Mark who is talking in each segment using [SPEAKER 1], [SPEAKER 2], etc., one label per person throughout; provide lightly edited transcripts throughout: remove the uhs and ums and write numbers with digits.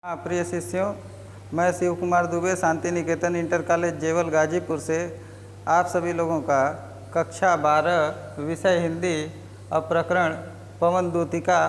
[SPEAKER 1] हाँ, प्रिय शिष्यों, मैं शिव कुमार दुबे शांति निकेतन इंटर कॉलेज जेवल गाजीपुर से आप सभी लोगों का कक्षा 12 विषय हिंदी और प्रकरण पवन दूतिका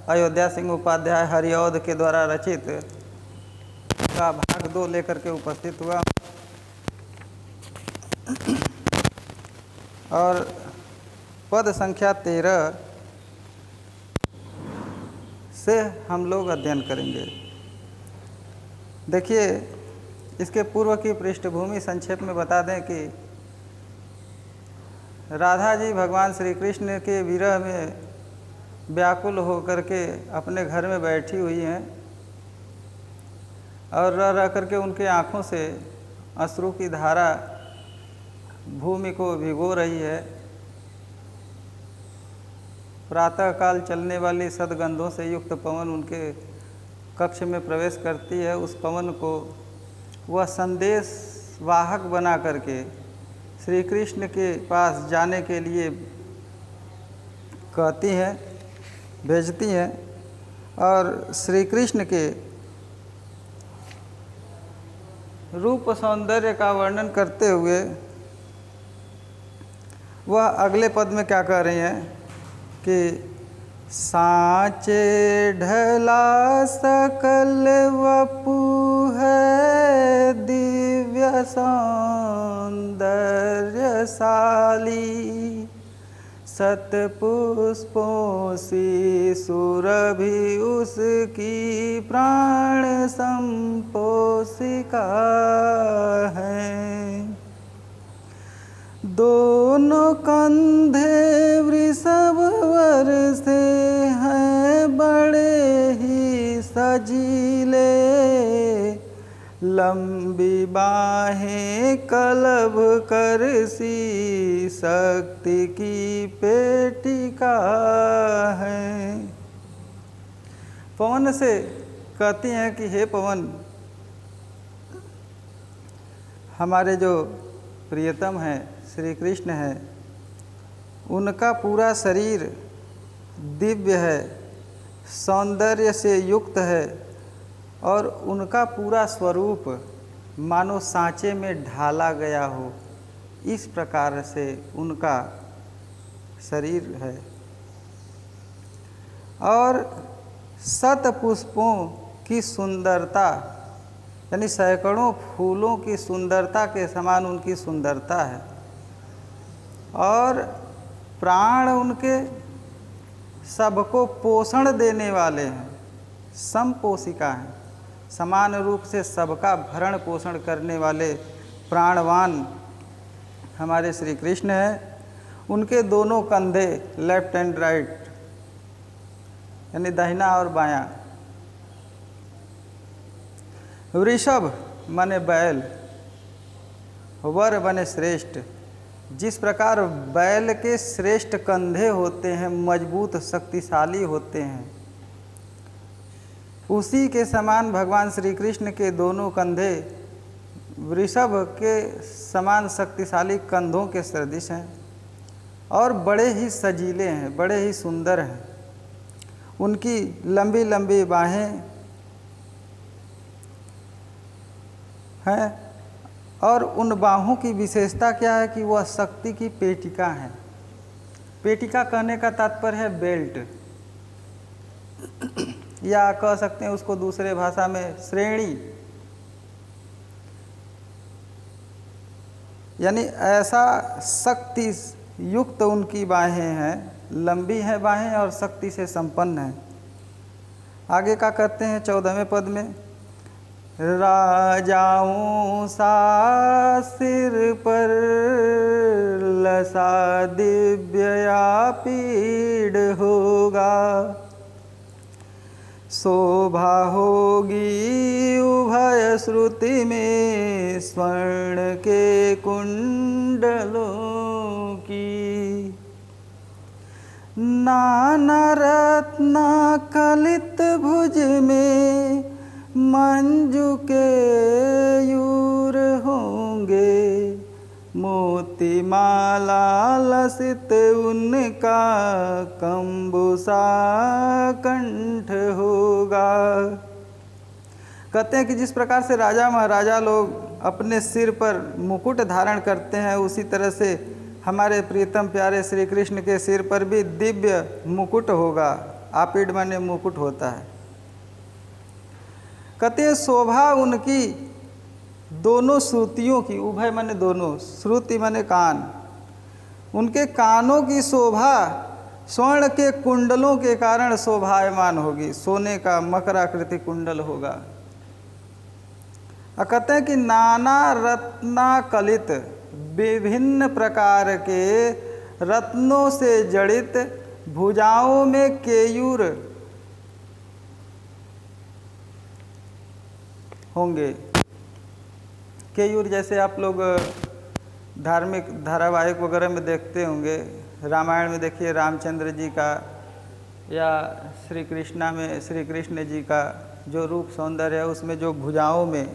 [SPEAKER 1] अयोध्या सिंह उपाध्याय हरिऔध के द्वारा रचित का भाग 2 लेकर के उपस्थित हुआ और पद संख्या 13 से हम लोग अध्ययन करेंगे। देखिए, इसके पूर्व की पृष्ठभूमि संक्षेप में बता दें कि राधा जी भगवान श्री कृष्ण के विरह में व्याकुल होकर के अपने घर में बैठी हुई हैं और रह रह करके उनके आँखों से अश्रु की धारा भूमि को भिगो रही है। प्रातःकाल चलने वाली सदगंधों से युक्त पवन उनके कक्ष में प्रवेश करती है। उस पवन को वह संदेश वाहक बना करके श्री कृष्ण के पास जाने के लिए कहती हैं, भेजती हैं और श्री कृष्ण के रूप सौंदर्य का वर्णन करते हुए वह अगले पद में क्या कह रही हैं कि साँचे ढला सकल वपु है दिव्य सौंदर्यशाली, सतपुष्पों सी सुरभि उसकी प्राण संपोषिका है। दोनों कंधे वृषभवर से हैं बड़े ही सजीले, लंबी बाहें कलभ कर सी शक्ति की पेटिका है। पवन से कहती हैं कि हे पवन, हमारे जो प्रियतम हैं श्री कृष्ण है, उनका पूरा शरीर दिव्य है, सौंदर्य से युक्त है और उनका पूरा स्वरूप मानो सांचे में ढाला गया हो, इस प्रकार से उनका शरीर है। और शतपुष्पों की सुंदरता यानी सैकड़ों फूलों की सुंदरता के समान उनकी सुंदरता है और प्राण उनके सबको पोषण देने वाले हैं, समपोषिका हैं, समान रूप से सबका भरण पोषण करने वाले प्राणवान हमारे श्री कृष्ण हैं। उनके दोनों कंधे लेफ्ट एंड राइट यानी दाहिना और बायां, वृषभ माने बैल, वर बने श्रेष्ठ। जिस प्रकार बैल के श्रेष्ठ कंधे होते हैं, मजबूत शक्तिशाली होते हैं, उसी के समान भगवान श्री कृष्ण के दोनों कंधे वृषभ के समान शक्तिशाली कंधों के सदृश हैं और बड़े ही सजीले हैं, बड़े ही सुंदर हैं। उनकी लंबी लंबी बाहें हैं और उन बाहों की विशेषता क्या है कि वह शक्ति की पेटिका है। पेटिका कहने का तात्पर्य है बेल्ट, या कह सकते हैं उसको दूसरे भाषा में श्रेणी, यानी ऐसा शक्ति युक्त उनकी बाहें हैं, लंबी हैं बाहें और शक्ति से संपन्न हैं। आगे का कहते हैं 14वें पद में, राजाओं सा सिर पर लसा दिव्य पीड़ होगा, शोभा होगी उभय श्रुति में स्वर्ण के कुंडलों की, नाना रत्ना कलित भुज में मंजू के यूर होंगे, मोती माला लसित उनका कंबुसा कंठ होगा। कहते हैं कि जिस प्रकार से राजा महाराजा लोग अपने सिर पर मुकुट धारण करते हैं, उसी तरह से हमारे प्रीतम प्यारे श्री कृष्ण के सिर पर भी दिव्य मुकुट होगा। आपिड माने मुकुट होता है। कहते हैं शोभा उनकी दोनों श्रुतियों की, उभय माने दोनों, श्रुति माने कान, उनके कानों की शोभा स्वर्ण के कुंडलों के कारण शोभायमान होगी। सोने का मकराकृति कुंडल होगा। और कहते हैं कि नाना रत्नाकलित, विभिन्न प्रकार के रत्नों से जड़ित, भुजाओं में केयूर होंगे। केयूर जैसे आप लोग धार्मिक धारावाहिक वगैरह में देखते होंगे। रामायण में देखिए रामचंद्र जी का, या श्री कृष्णा में श्री कृष्ण जी का जो रूप सौंदर्य है, उसमें जो भुजाओं में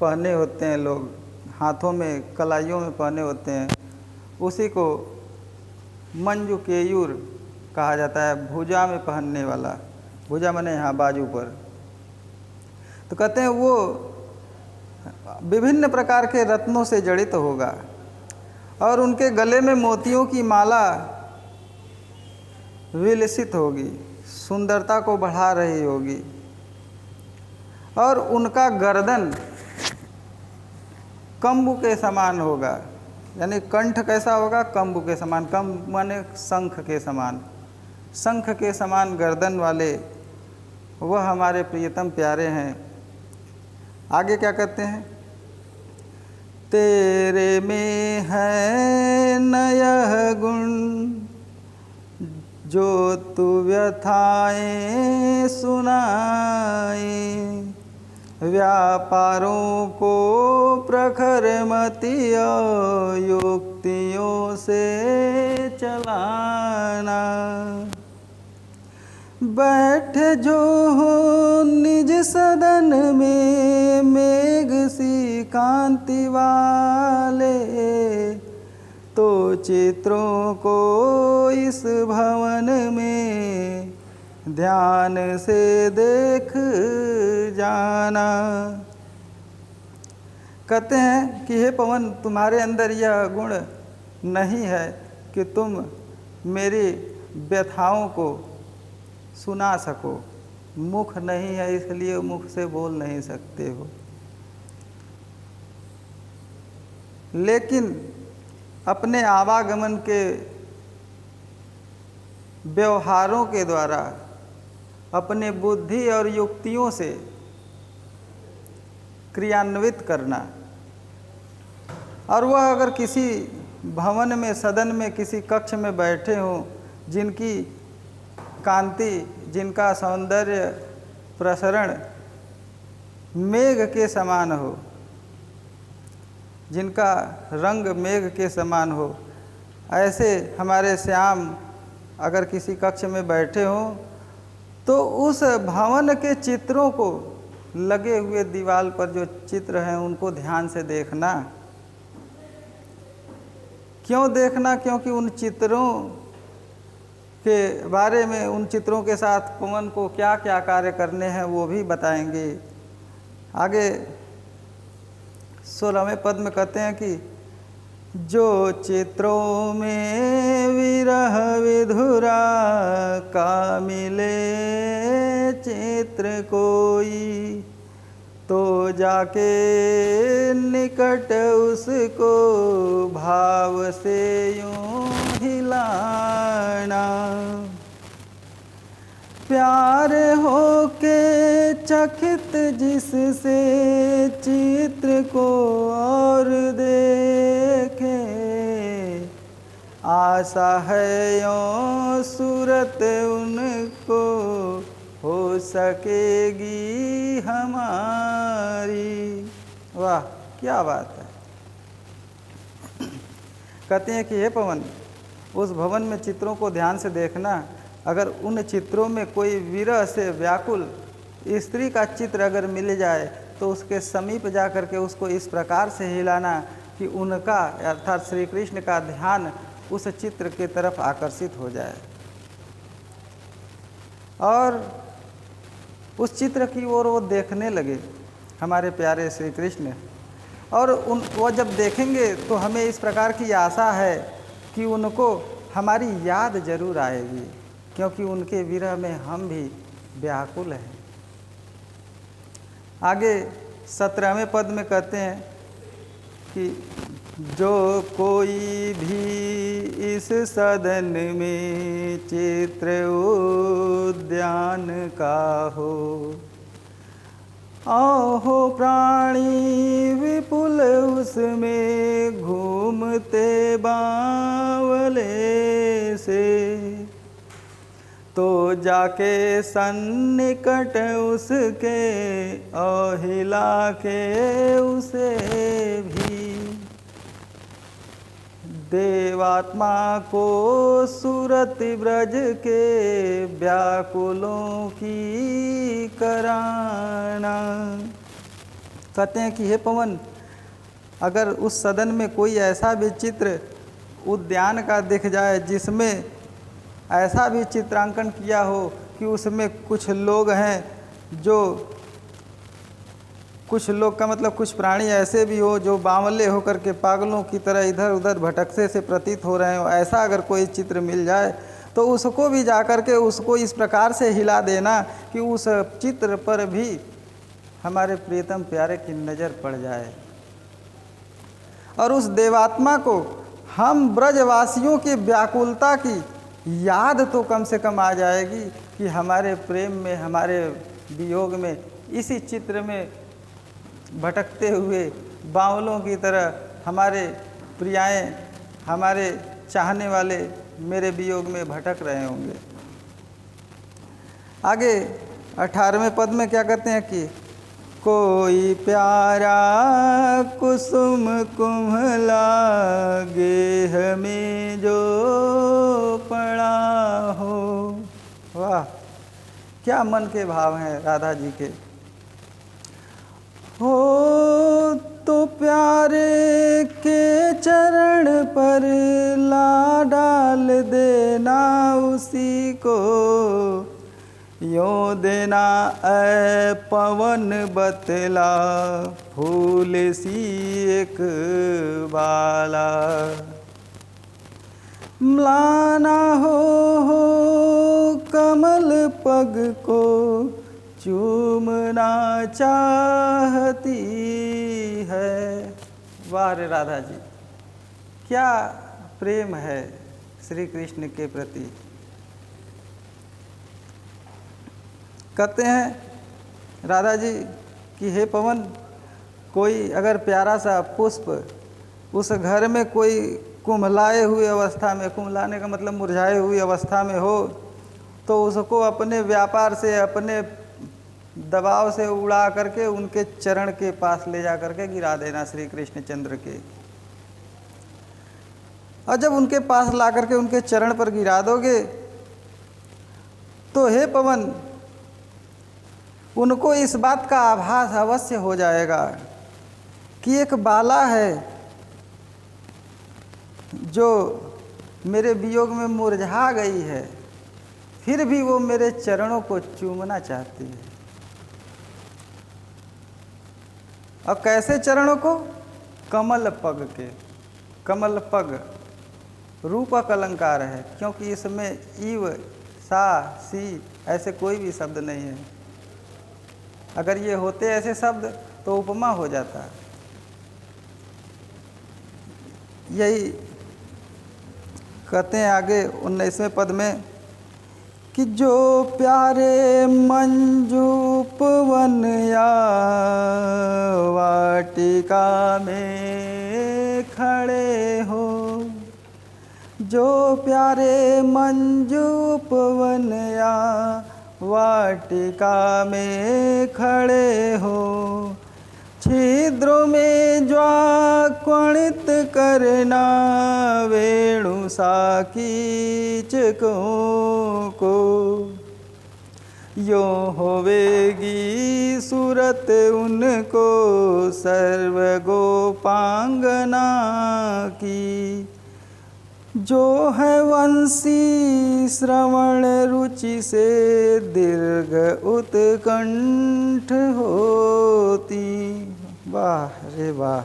[SPEAKER 1] पहने होते हैं लोग, हाथों में कलाइयों में पहने होते हैं, उसी को मंजू केयूर कहा जाता है। भुजा में पहनने वाला, भुजा माने यहाँ बाजू पर। तो कहते हैं वो विभिन्न प्रकार के रत्नों से जड़ित होगा और उनके गले में मोतियों की माला विलसित होगी, सुंदरता को बढ़ा रही होगी। और उनका गर्दन कंबु के समान होगा, यानी कंठ कैसा होगा? कंबु के समान। कंब माने शंख के समान, शंख के समान गर्दन वाले वह हमारे प्रियतम प्यारे हैं। आगे क्या कहते हैं? तेरे में है नयह गुण जो तू व्यथाएं सुनाए, व्यापारों को प्रखर मतियों युक्तियों से चलाना। बैठ जो हो निज सदन में मेघ सी कांति वाले, तो चित्रों को इस भवन में ध्यान से देख जाना। कहते हैं कि हे पवन, तुम्हारे अंदर यह गुण नहीं है कि तुम मेरी व्यथाओं को सुना सको। मुख नहीं है इसलिए मुख से बोल नहीं सकते हो, लेकिन अपने आवागमन के व्यवहारों के द्वारा, अपने बुद्धि और युक्तियों से क्रियान्वित करना। और वह अगर किसी भवन में, सदन में, किसी कक्ष में बैठे हों, जिनकी कांति, जिनका सौंदर्य प्रसरण मेघ के समान हो, जिनका रंग मेघ के समान हो, ऐसे हमारे श्याम अगर किसी कक्ष में बैठे हों, तो उस भवन के चित्रों को, लगे हुए दीवार पर जो चित्र हैं उनको ध्यान से देखना। क्यों देखना? क्योंकि उन चित्रों के बारे में, उन चित्रों के साथ पवन को क्या क्या कार्य करने हैं वो भी बताएंगे। आगे 16वें पद में कहते हैं कि जो चित्रों में विरह विधुरा का मिले चित्र कोई, तो जाके निकट उसको भाव से यूं हिलाना। प्यार हो के चकित जिससे चित्र को और देखे, आशा है यों सूरत उनको हो सकेगी हमारी। वाह, क्या बात है। कहते हैं कि हे पवन, उस भवन में चित्रों को ध्यान से देखना। अगर उन चित्रों में कोई विरह से व्याकुल स्त्री का चित्र अगर मिल जाए, तो उसके समीप जा कर के उसको इस प्रकार से हिलाना कि उनका, अर्थात श्री कृष्ण का ध्यान उस चित्र के तरफ आकर्षित हो जाए। और उस चित्र की ओर वो देखने लगे हमारे प्यारे श्री कृष्ण। और वो जब देखेंगे तो हमें इस प्रकार की आशा है कि उनको हमारी याद जरूर आएगी, क्योंकि उनके विरह में हम भी व्याकुल हैं। आगे 17वें पद में कहते हैं कि जो कोई भी इस सदन में चित्र उद्यान का हो, आहो प्राणी विपुल उसमें घूमते बावले से, तो जाके सन्निकट उसके अहिला के उसे भी, देवात्मा को सूरत ब्रज के व्याकुलों की कराना। कहते हैं कि हे पवन, अगर उस सदन में कोई ऐसा भी चित्र उद्यान का दिख जाए जिसमें ऐसा भी चित्रांकन किया हो कि उसमें कुछ लोग हैं, जो कुछ लोग का मतलब कुछ प्राणी ऐसे भी हो जो बावले होकर के पागलों की तरह इधर उधर भटकते से प्रतीत हो रहे हो, ऐसा अगर कोई चित्र मिल जाए तो उसको भी जाकर के उसको इस प्रकार से हिला देना कि उस चित्र पर भी हमारे प्रियतम प्यारे की नज़र पड़ जाए, और उस देवात्मा को हम ब्रजवासियों की व्याकुलता की याद तो कम से कम आ जाएगी कि हमारे प्रेम में, हमारे वियोग में, इसी चित्र में भटकते हुए बावलों की तरह हमारे प्रियाएं, हमारे चाहने वाले मेरे वियोग में भटक रहे होंगे। आगे 18वें पद में क्या कहते हैं कि कोई प्यारा कुसुम कुम्हला गेह में जो पड़ा हो। वाह, क्या मन के भाव हैं राधा जी के। हो तो प्यारे के चरण पर ला डाल देना उसी को, यों देना ऐ पवन बतला फूल सी एक बाला, म्लाना हो कमल पग को चूमना चाहती है। वाह रे राधा जी, क्या प्रेम है श्री कृष्ण के प्रति। कहते हैं राधा जी कि हे पवन, कोई अगर प्यारा सा पुष्प उस घर में कोई कुम्हलाए हुए अवस्था में, कुम्हलाने का मतलब मुरझाए हुई अवस्था में हो, तो उसको अपने व्यापार से, अपने दबाव से उड़ा करके उनके चरण के पास ले जा करके गिरा देना श्री कृष्ण चंद्र के। और जब उनके पास ला करके उनके चरण पर गिरा दोगे तो हे पवन, उनको इस बात का आभास अवश्य हो जाएगा कि एक बाला है जो मेरे वियोग में मुरझा गई है, फिर भी वो मेरे चरणों को चूमना चाहती है। और कैसे चरणों को? कमल पग के। कमल पग रूपक अलंकार है, क्योंकि इसमें इव, सा, सी ऐसे कोई भी शब्द नहीं है। अगर ये होते ऐसे शब्द तो उपमा हो जाता। यही कहते हैं आगे 19वें पद में कि जो प्यारे मंजूपवन या वाटिका में खड़े हो, जो प्यारे मंजूपवन या वाटिका में खड़े हो, छिद्रों में ज्वाक्वणित करना वेणु सा कीचकों को, यो होवेगी सूरत उनको सर्व गोपांगना की, जो है वंशी श्रवण रुचि से दीर्घ उत्कंठ होती। वाह रे वाह,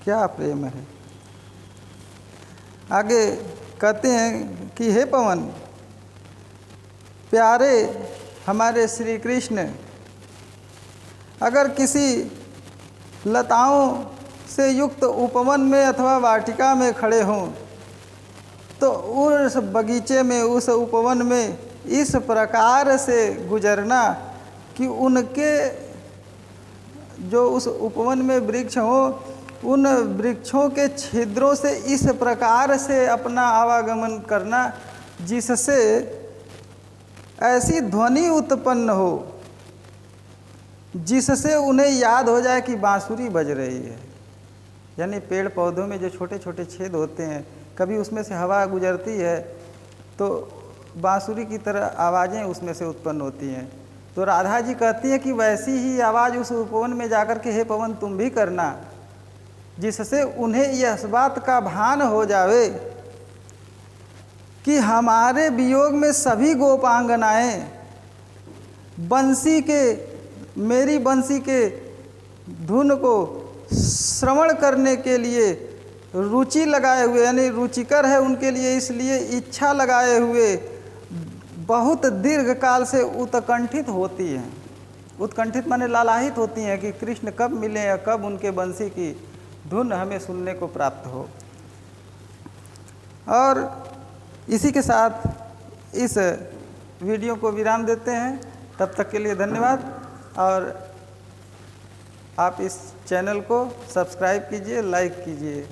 [SPEAKER 1] क्या प्रेम है। आगे कहते हैं कि हे पवन, प्यारे हमारे श्री कृष्ण अगर किसी लताओं से युक्त उपवन में अथवा वाटिका में खड़े हों तो उस बगीचे में, उस उपवन में इस प्रकार से गुजरना कि उनके जो उस उपवन में वृक्ष हो, उन वृक्षों के छिद्रों से इस प्रकार से अपना आवागमन करना जिससे ऐसी ध्वनि उत्पन्न हो जिससे उन्हें याद हो जाए कि बांसुरी बज रही है। यानी पेड़ पौधों में जो छोटे छोटे छेद होते हैं, कभी उसमें से हवा गुजरती है तो बांसुरी की तरह आवाज़ें उसमें से उत्पन्न होती हैं। तो राधा जी कहती हैं कि वैसी ही आवाज़ उस उपवन में जाकर के हे पवन तुम भी करना, जिससे उन्हें यह इस बात का भान हो जावे कि हमारे वियोग में सभी गोपांगनाएं बंसी के, मेरी बंसी के धुन को श्रवण करने के लिए रुचि लगाए हुए, यानी रुचिकर है उनके लिए, इसलिए इच्छा लगाए हुए बहुत दीर्घ काल से उत्कंठित होती हैं। उत्कंठित माने लालायित होती हैं कि कृष्ण कब मिले या कब उनके बंसी की धुन हमें सुनने को प्राप्त हो। और इसी के साथ इस वीडियो को विराम देते हैं। तब तक के लिए धन्यवाद। और आप इस चैनल को सब्सक्राइब कीजिए, लाइक कीजिए।